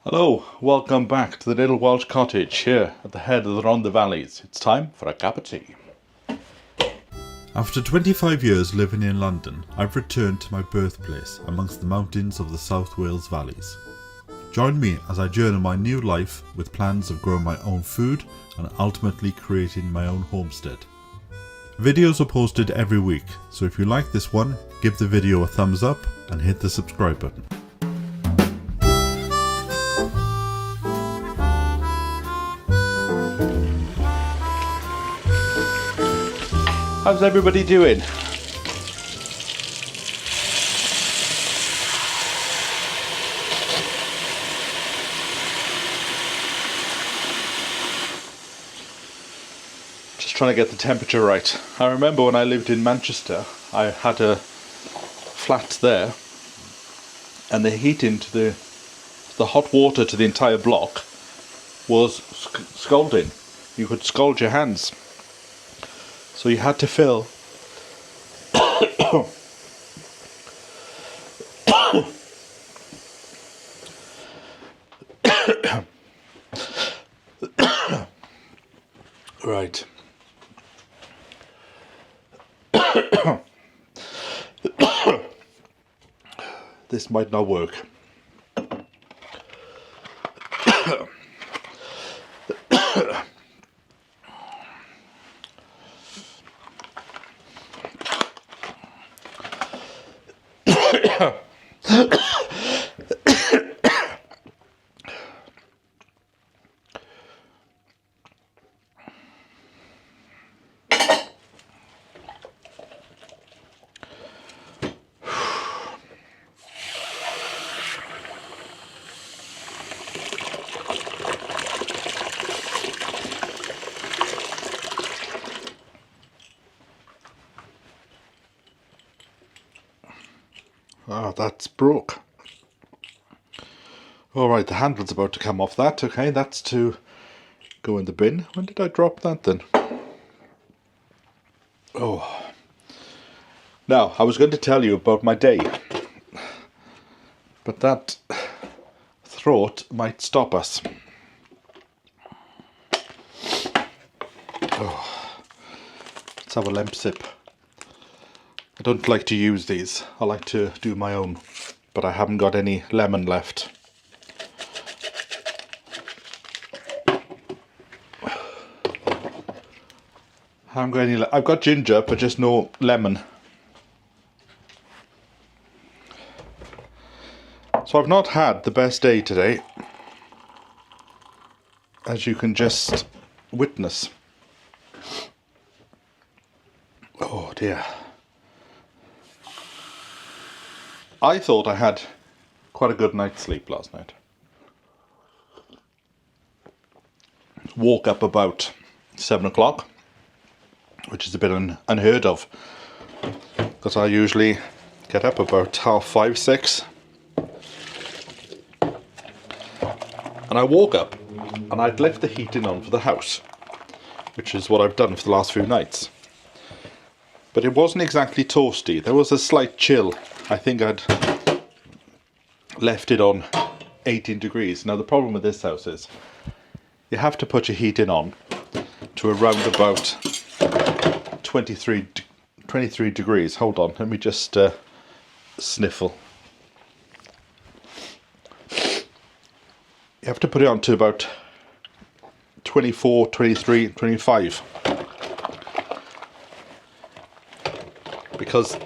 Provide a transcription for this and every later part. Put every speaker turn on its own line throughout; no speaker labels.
Hello, welcome back to the little Welsh cottage here at the head of the Rhondda Valleys. It's time for a cup of tea.
After 25 years living in London, I've returned to my birthplace amongst the mountains of the South Wales valleys. Join me as I journey my new life with plans of growing my own food and ultimately creating my own homestead. Videos are posted every week, so if you like this one, give the video a thumbs up and hit the subscribe button.
How's everybody doing? Just trying to get the temperature right. I remember when I lived in Manchester, I had a flat there, and the heating to the hot water to the entire block was scalding. You could scald your hands. So you had to fill right. This might not work. Ah, that's broke. Alright, the handle's about to come off that. Okay, that's to go in the bin. When did I drop that then? Oh. Now, I was going to tell you about my day, but that throat might stop us. Oh. Let's have a lemp sip. I don't like to use these. I like to do my own, but I haven't got any lemon left. I've got ginger, but just no lemon. So I've not had the best day today, as you can just witness. Oh dear. I thought I had quite a good night's sleep last night. Woke up about 7 o'clock, which is a bit unheard of, because I usually get up about 5:30, 6. And I woke up and I'd left the heating on for the house, which is what I've done for the last few nights. But it wasn't exactly toasty. There was a slight chill. I think I'd left it on 18 degrees. Now the problem with this house is you have to put your heating on to around about 23 degrees. Hold on, let me just sniffle. You have to put it on to about 24, 23, 25. Because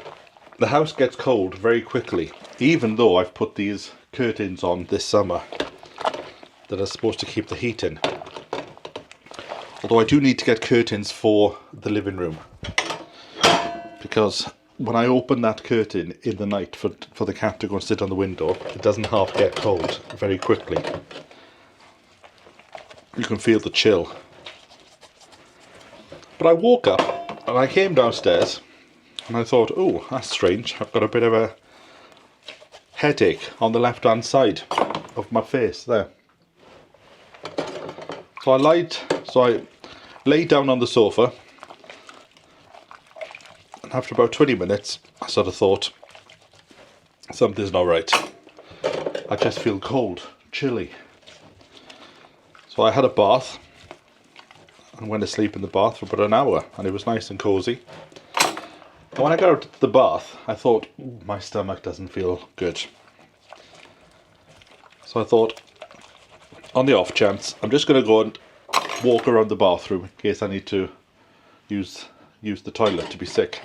the house gets cold very quickly, even though I've put these curtains on this summer that are supposed to keep the heat in. Although I do need to get curtains for the living room, because when I open that curtain in the night for the cat to go and sit on the window, it doesn't half get cold very quickly. You can feel the chill. But I woke up and I came downstairs and I thought, oh, that's strange. I've got a bit of a headache on the left hand side of my face there. So I laid down on the sofa, and after about 20 minutes I sort of thought, something's not right. I just feel cold, chilly. So I had a bath and went to sleep in the bath for about an hour, and it was nice and cosy. And when I got out of the bath, I thought, ooh, my stomach doesn't feel good. So I thought, on the off chance, I'm just going to go and walk around the bathroom in case I need to use the toilet to be sick.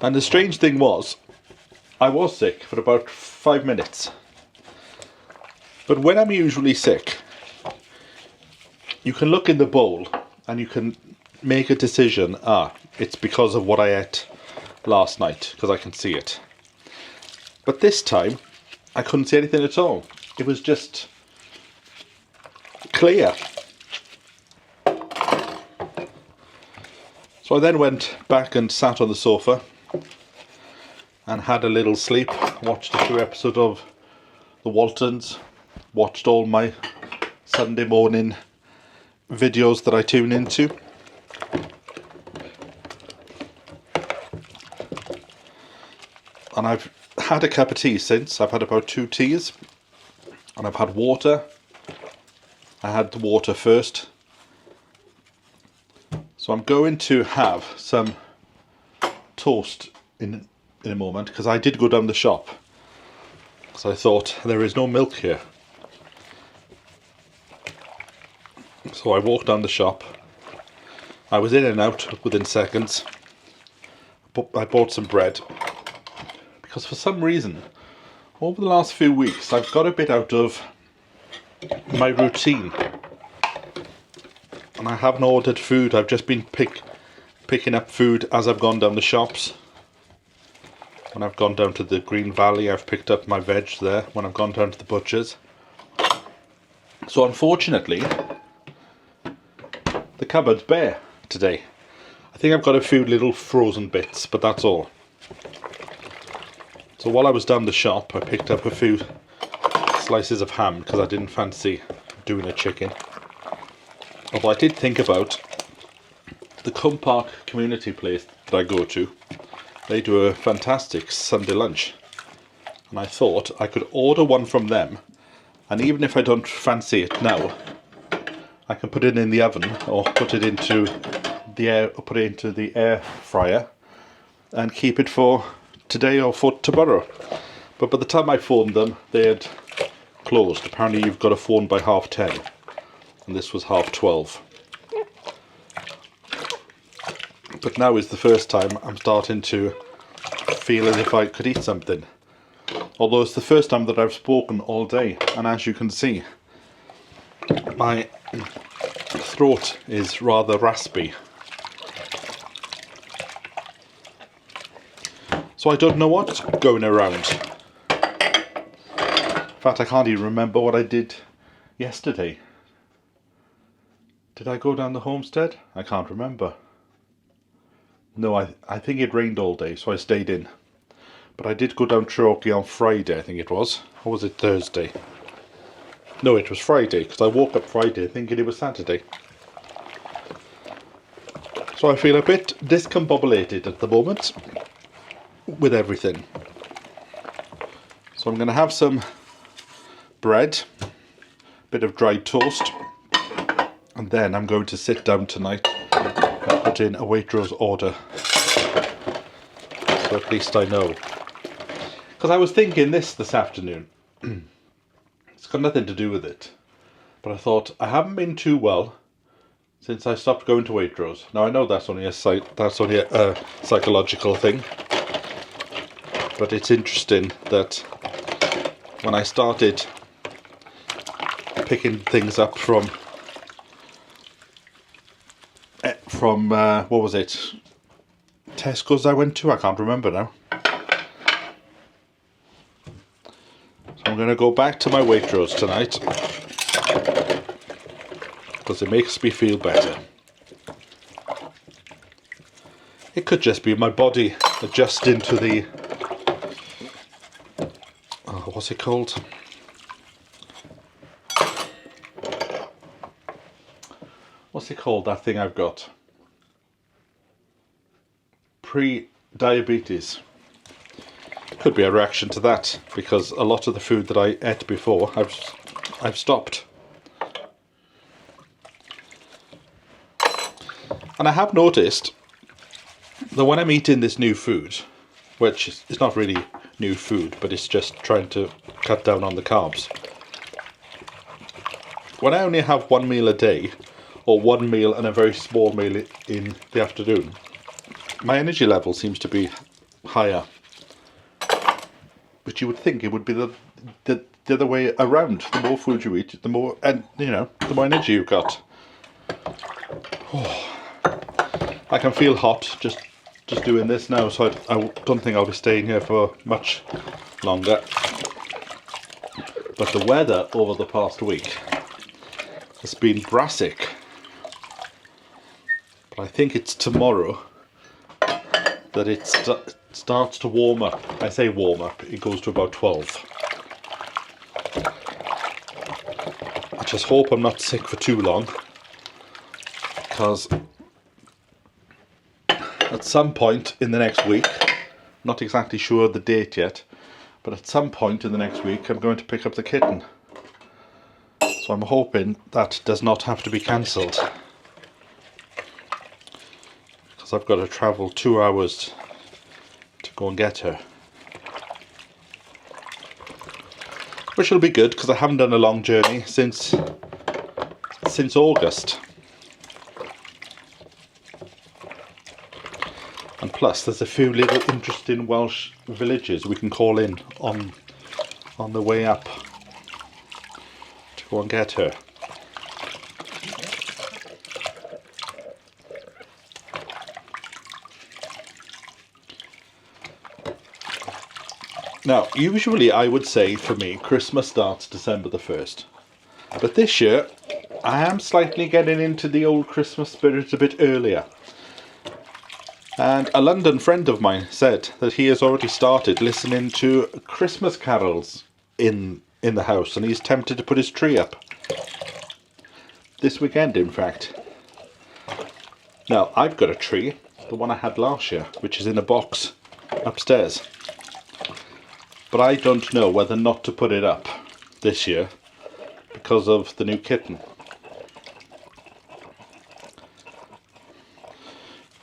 And the strange thing was, I was sick for about 5 minutes. But when I'm usually sick, you can look in the bowl and you can make a decision, it's because of what I ate last night, because I can see it. But this time, I couldn't see anything at all. It was just clear. So I then went back and sat on the sofa and had a little sleep, watched a few episodes of the Waltons, watched all my Sunday morning videos that I tune into. And I've had a cup of tea since. I've had about 2 teas, and I've had water. I had the water first. So I'm going to have some toast in a moment, because I did go down the shop, because I thought there is no milk here. So I walked down the shop. I was in and out within seconds. I bought some bread, because for some reason over the last few weeks I've got a bit out of my routine, and I haven't ordered food. I've just been picking up food as I've gone down the shops. When I've gone down to the Green Valley, I've picked up my veg there. When I've gone down to the butcher's. So unfortunately, the cupboard's bare today. I think I've got a few little frozen bits, but that's all. So while I was down the shop, I picked up a few slices of ham, because I didn't fancy doing a chicken. Although I did think about the Cumb Park community place that I go to. They do a fantastic Sunday lunch, and I thought I could order one from them, and even if I don't fancy it now, I can put it in the oven or put it into the air fryer and keep it for today or for tomorrow. But by the time I phoned them, they had closed. Apparently you've got to phone by 10:30, and this was 12:30. But now is the first time I'm starting to feel as if I could eat something. Although it's the first time that I've spoken all day, and as you can see, my throat is rather raspy. So I don't know what's going around. In fact, I can't even remember what I did yesterday. Did I go down the homestead? I can't remember. No, I think it rained all day, so I stayed in. But I did go down Cherokee on Friday, I think it was. Or was it Thursday? No, it was Friday, because I woke up Friday thinking it was Saturday. So I feel a bit discombobulated at the moment with everything. So I'm going to have some bread, a bit of dried toast, and then I'm going to sit down tonight and put in a Waitrose order. So at least I know. Because I was thinking this afternoon. It's got nothing to do with it. But I thought, I haven't been too well since I stopped going to Waitrose. Now I know that's only a psychological thing. But it's interesting that when I started picking things up from what was it? Tesco's I went to? I can't remember now. So I'm going to go back to my Waitrose tonight, because it makes me feel better. It could just be my body adjusting to the what's it called? What's it called, that thing I've got? Pre-diabetes. Could be a reaction to that, because a lot of the food that I ate before, I've I've stopped. And I have noticed that when I'm eating this new food, which is not really new food, but it's just trying to cut down on the carbs. When I only have one meal a day, or one meal and a very small meal in the afternoon, my energy level seems to be higher. But you would think it would be the other way around. The more food you eat, the more, and the more energy you've got. Oh, I can feel hot just doing this now, so I don't think I'll be staying here for much longer. But the weather over the past week has been brassic. But I think it's tomorrow that it starts to warm up. I say warm up, it goes to about 12. I just hope I'm not sick for too long, because at some point in the next week, not exactly sure the date yet, but at some point in the next week I'm going to pick up the kitten. So I'm hoping that does not have to be cancelled, because I've got to travel 2 hours to go and get her. Which will be good, because I haven't done a long journey since August. And plus there's a few little interesting Welsh villages we can call in on the way up to go and get her. Now, usually I would say for me Christmas starts December the 1st. But this year I am slightly getting into the old Christmas spirit a bit earlier. And a London friend of mine said that he has already started listening to Christmas carols in the house, and he's tempted to put his tree up. This weekend, in fact. Now, I've got a tree, the one I had last year, which is in a box upstairs. But I don't know whether not to put it up this year because of the new kitten.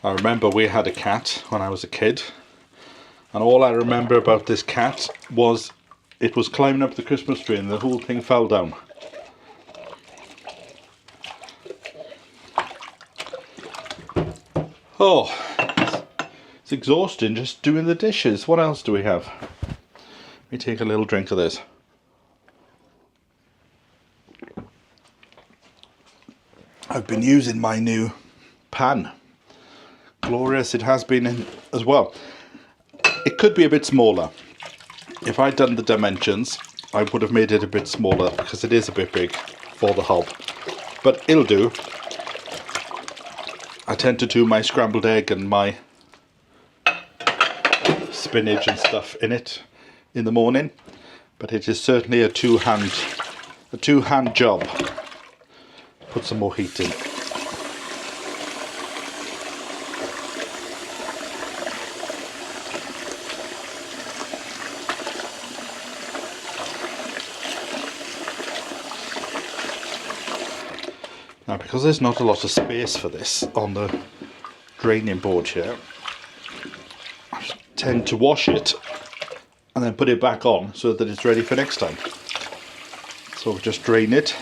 I remember we had a cat when I was a kid, and all I remember about this cat was it was climbing up the Christmas tree and the whole thing fell down. Oh, it's exhausting just doing the dishes. What else do we have? Let me take a little drink of this. I've been using my new pan. Glorious it has been as well. It could be a bit smaller. If I'd done the dimensions, I would have made it a bit smaller because it is a bit big for the hob. But it'll do. I tend to do my scrambled egg and my spinach and stuff in it in the morning. But it is certainly a two-hand job. Put some more heat in. Now, because there's not a lot of space for this on the draining board here, I tend to wash it and then put it back on so that it's ready for next time. So we just drain it,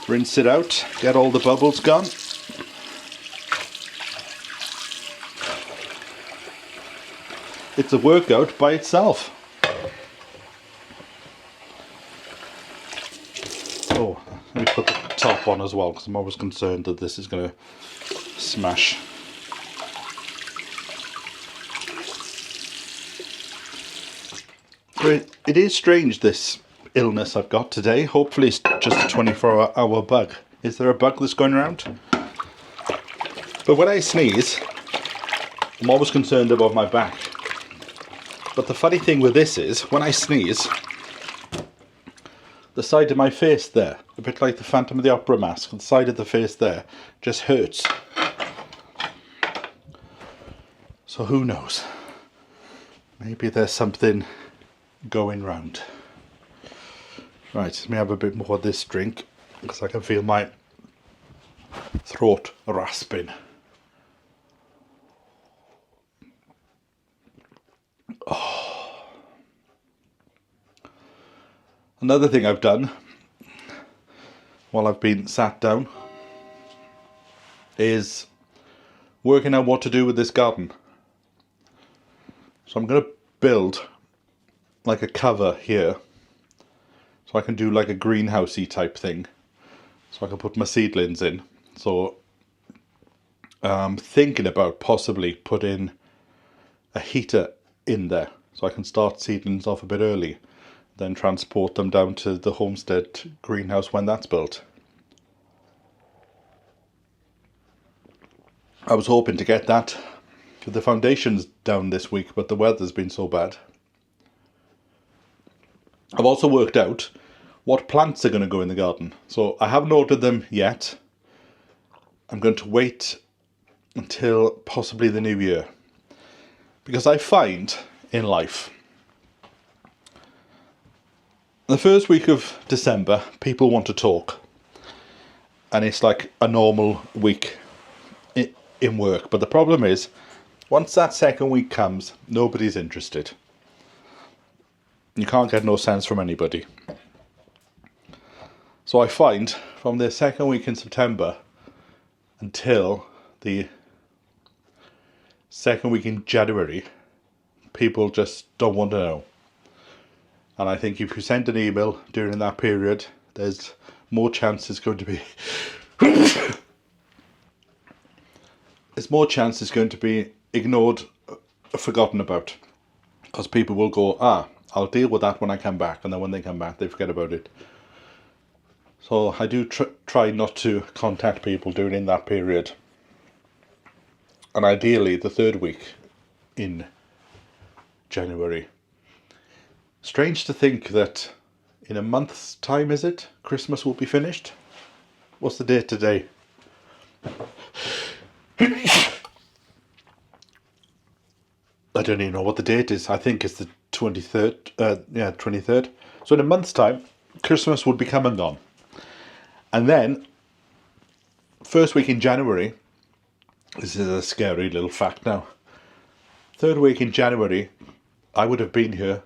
rinse it out, get all the bubbles gone. It's a workout by itself. Oh, let me put the top on as well, because I'm always concerned that this is going to smash. So it is strange, this illness I've got today. Hopefully it's just a 24-hour bug. Is there a bug that's going around? But when I sneeze, I'm always concerned about my back. But the funny thing with this is, when I sneeze, the side of my face there, a bit like the Phantom of the Opera mask, the side of the face there just hurts. So who knows? Maybe there's something going round. Right, let me have a bit more of this drink because I can feel my throat rasping. Oh. Another thing I've done while I've been sat down is working out what to do with this garden. So I'm going to build like a cover here so I can do like a greenhousey type thing, so I can put my seedlings in. So I'm thinking about possibly putting a heater in there so I can start seedlings off a bit early, then transport them down to the homestead greenhouse when that's built. I was hoping to get that with the foundations down this week, but the weather's been so bad. I've also worked out what plants are going to go in the garden. So I haven't ordered them yet. I'm going to wait until possibly the new year. Because I find in life, the first week of December, people want to talk. And it's like a normal week in work. But the problem is, once that second week comes, nobody's interested. You can't get no sense from anybody. So I find from the second week in September until the second week in January, people just don't want to know. And I think if you send an email during that period, there's more chance it's going to be there's more chance it's going to be ignored, forgotten about. Because people will go, I'll deal with that when I come back. And then when they come back, they forget about it. So I do try not to contact people during that period. And ideally the third week in January. Strange to think that in a month's time, is it? Christmas will be finished? What's the date today? I don't even know what the date is. I think it's the 23rd. 23rd. So in a month's time, Christmas would be come and gone. And then, first week in January, this is a scary little fact now. Third week in January, I would have been here.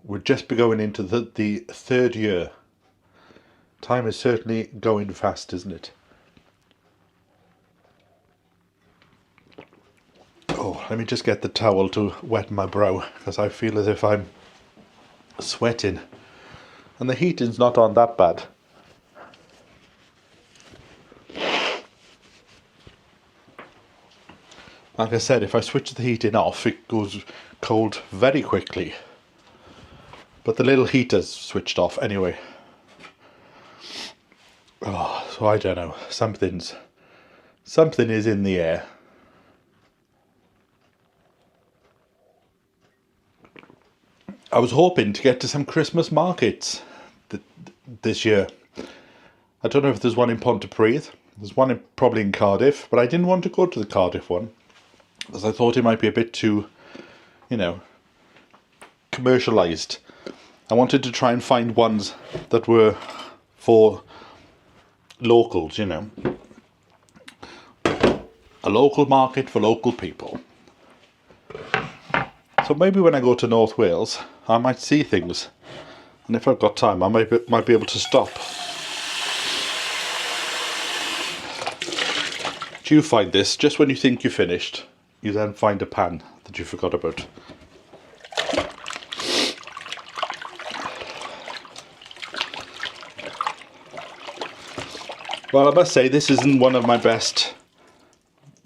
We'd just be going into the third year. Time is certainly going fast, isn't it? Oh, let me just get the towel to wet my brow, because I feel as if I'm sweating. And the heating's not on that bad. Like I said, if I switch the heating off, it goes cold very quickly. But the little heater's switched off anyway. Oh, so I don't know. Something is in the air. I was hoping to get to some Christmas markets this year. I don't know if there's one in Pontypridd. There's one probably in Cardiff, but I didn't want to go to the Cardiff one because I thought it might be a bit too, commercialised. I wanted to try and find ones that were for locals, A local market for local people. So maybe when I go to North Wales, I might see things. And if I've got time, I might be able to stop. Do you find this? Just when you think you're finished, you then find a pan that you forgot about. Well, I must say this isn't one of my best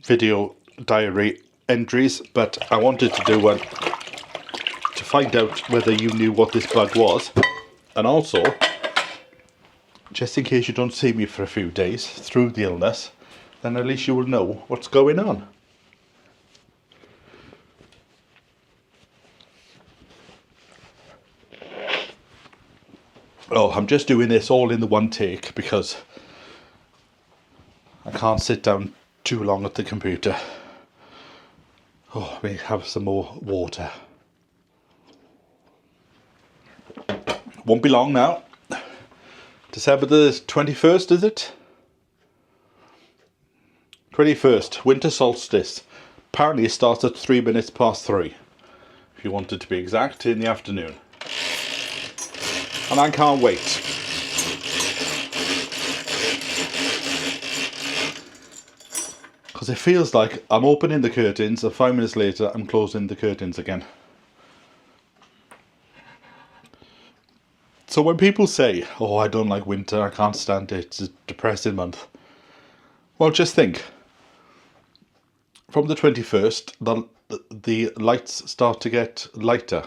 video diary entries, but I wanted to do one to find out whether you knew what this bug was, and also just in case you don't see me for a few days through the illness, then at least you will know what's going on. Oh, I'm just doing this all in the one take because I can't sit down too long at the computer. Oh, we have some more water. Won't be long now. December the 21st, is it? 21st, winter solstice. Apparently it starts at 3 minutes past 3. If you wanted to be exact, in the afternoon. And I can't wait. Because it feels like I'm opening the curtains and 5 minutes later I'm closing the curtains again. So when people say, oh, I don't like winter, I can't stand it, it's a depressing month. Well, just think. From the 21st, the lights start to get lighter.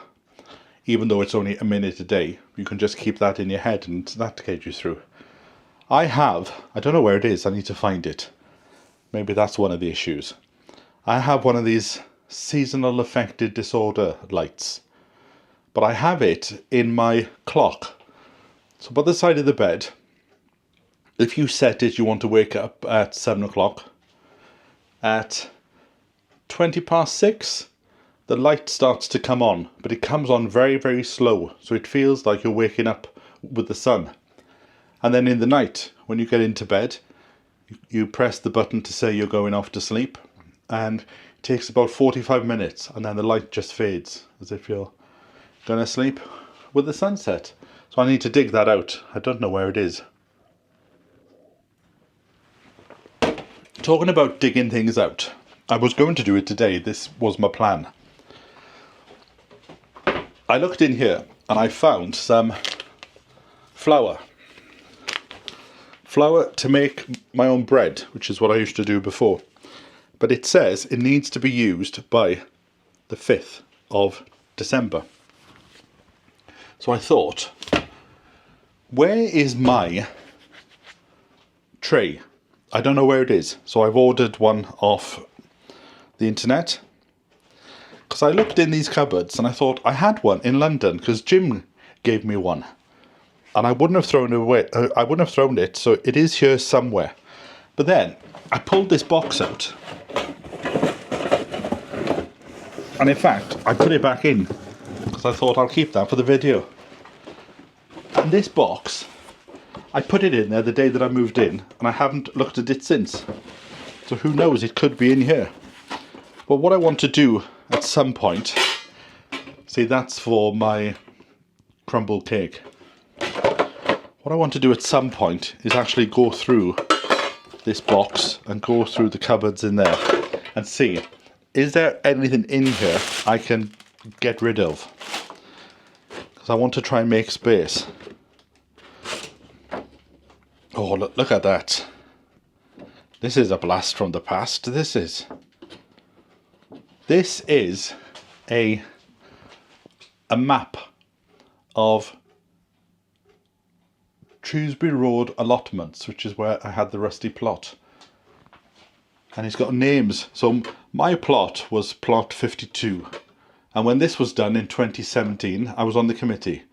Even though it's only a minute a day, you can just keep that in your head and that gets you through. I don't know where it is, I need to find it. Maybe that's one of the issues. I have one of these seasonal affective disorder lights. But I have it in my clock. So by the side of the bed, if you set it, you want to wake up at 7 o'clock. At 20 past 6, the light starts to come on. But it comes on very, very slow. So it feels like you're waking up with the sun. And then in the night, when you get into bed, you press the button to say you're going off to sleep. And it takes about 45 minutes. And then the light just fades as if you're going to sleep with the sunset. So I need to dig that out. I don't know where it is. Talking about digging things out, I was going to do it today. This was my plan. I looked in here and I found some flour. Flour to make my own bread, which is what I used to do before. But it says it needs to be used by the 5th of December. So I thought, where is my tray? I don't know where it is. So I've ordered one off the internet. Because I looked in these cupboards and I thought I had one in London because Jim gave me one. And I wouldn't have thrown it away. I wouldn't have thrown it. So it is here somewhere. But then I pulled this box out. And in fact, I put it back in. Because I thought I'll keep that for the video. And this box, I put it in there the day that I moved in, and I haven't looked at it since. So who knows, it could be in here. But what I want to do at some point, see, that's for my crumble cake. What I want to do at some point is actually go through this box and go through the cupboards in there and see, is there anything in here I can get rid of? Because I want to try and make space. Oh, look at that. This is a blast from the past. This is a map of Shrewsbury Road allotments, which is where I had the rusty plot. And it's got names. So my plot was plot 52. And when this was done in 2017, I was on the committee.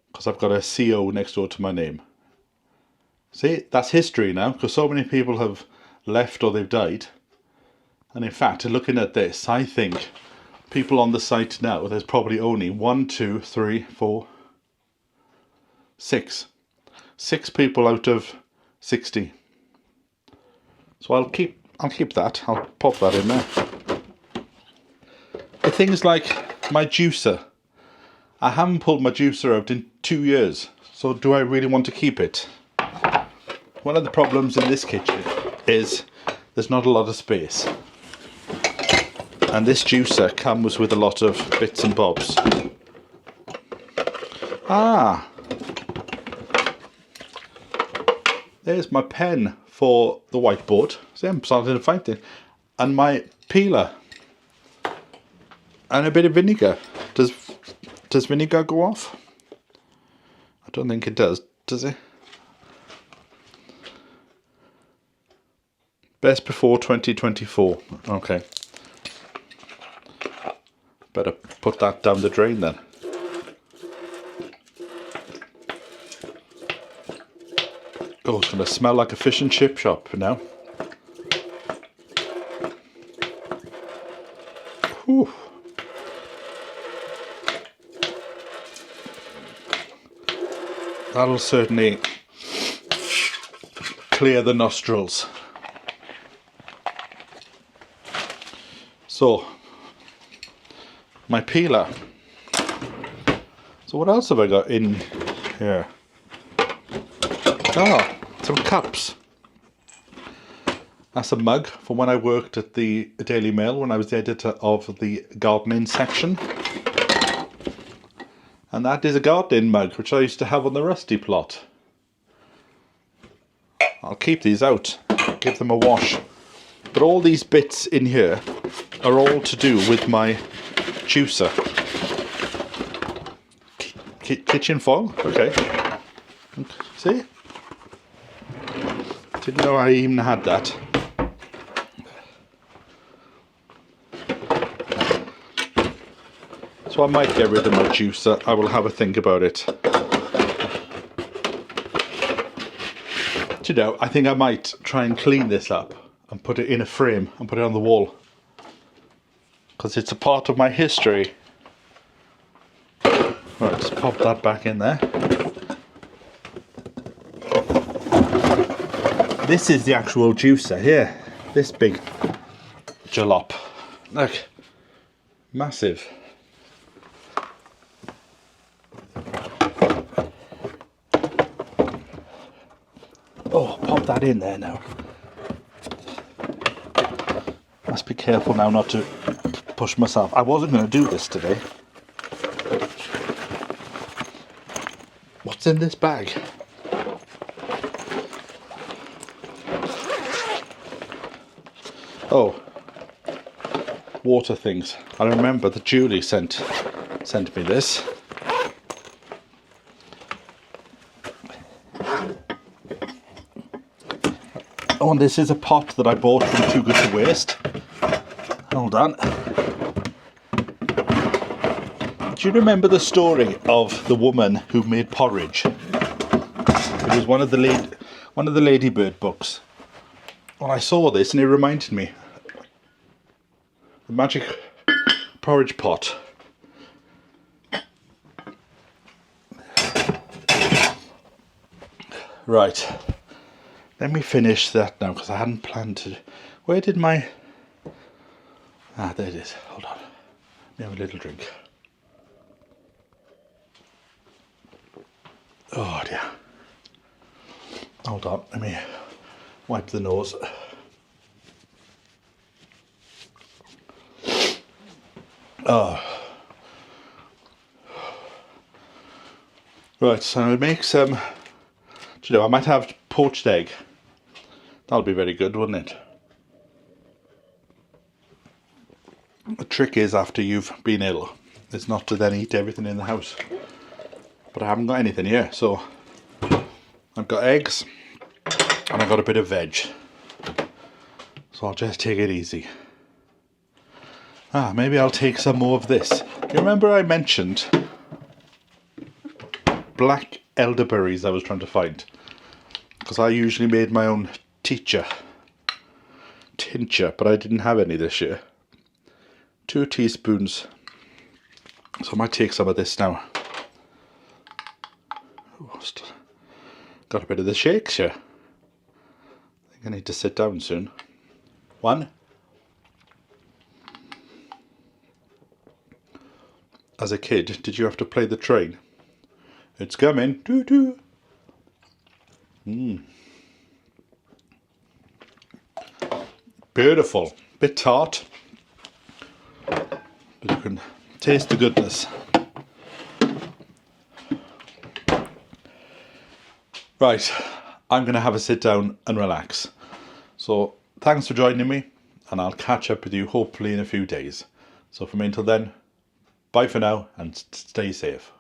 Because I've got a CO next door to my name. See, that's history now, because so many people have left or they've died. And in fact, looking at this, I think people on the site now, there's probably only 1, 2, 3, 4, 6. 6 people out of 60. So I'll keep that. I'll pop that in there. The things like my juicer. I haven't pulled my juicer out in 2 years. So do I really want to keep it? One of the problems in this kitchen is there's not a lot of space. And this juicer comes with a lot of bits and bobs. Ah! There's my pen for the whiteboard. See, I'm starting to find it. And my peeler. And a bit of vinegar. Does vinegar go off? I don't think it does it? Best before 2024. Okay. Better put that down the drain then. Oh, it's going to smell like a fish and chip shop now. Whew. That'll certainly clear the nostrils. So, my peeler. So what else have I got in here? Ah, some cups. That's a mug from when I worked at the Daily Mail, when I was the editor of the gardening section. And that is a gardening mug, which I used to have on the Rusty plot. I'll keep these out, give them a wash. But all these bits in here are all to do with my juicer. Kitchen foil, okay. See? Didn't know I even had that. So I might get rid of my juicer. I will have a think about it. Do you know, I think I might try and clean this up and put it in a frame and put it on the wall. Because it's a part of my history. Right, just pop that back in there. This is the actual juicer here. This big jalop. Look, massive. Oh, pop that in there now. Must be careful now not to push myself. I wasn't going to do this today. What's in this bag? Oh, water things. I remember that Julie sent me this. Oh, and this is a pot that I bought from Too Good to Waste. Hold on. Do you remember the story of the woman who made porridge? It was one of the Ladybird books. Well, I saw this and it reminded me. The magic porridge pot. Right. Let me finish that now because I hadn't planned to. Where did my... Ah, there it is. Hold on. Let me have a little drink. Oh dear. Hold on. Let me wipe the nose. Oh. Right, so I'll make some... Do you know, I might have poached egg. That'll be very good, wouldn't it? The trick is, after you've been ill, is not to then eat everything in the house. But I haven't got anything here, so I've got eggs and I've got a bit of veg. So I'll just take it easy. Ah, maybe I'll take some more of this. You remember I mentioned black elderberries I was trying to find? Because I usually made my own tincture, but I didn't have any this year. 2 teaspoons. So I might take some of this now. Got a bit of the shakes here. I think I need to sit down soon. 1. As a kid, did you have to play the train? It's coming. Doo doo. Beautiful. Bit tart. But you can taste the goodness. Right, I'm going to have a sit down and relax. So thanks for joining me, and I'll catch up with you hopefully in a few days. So from me until then, bye for now and stay safe.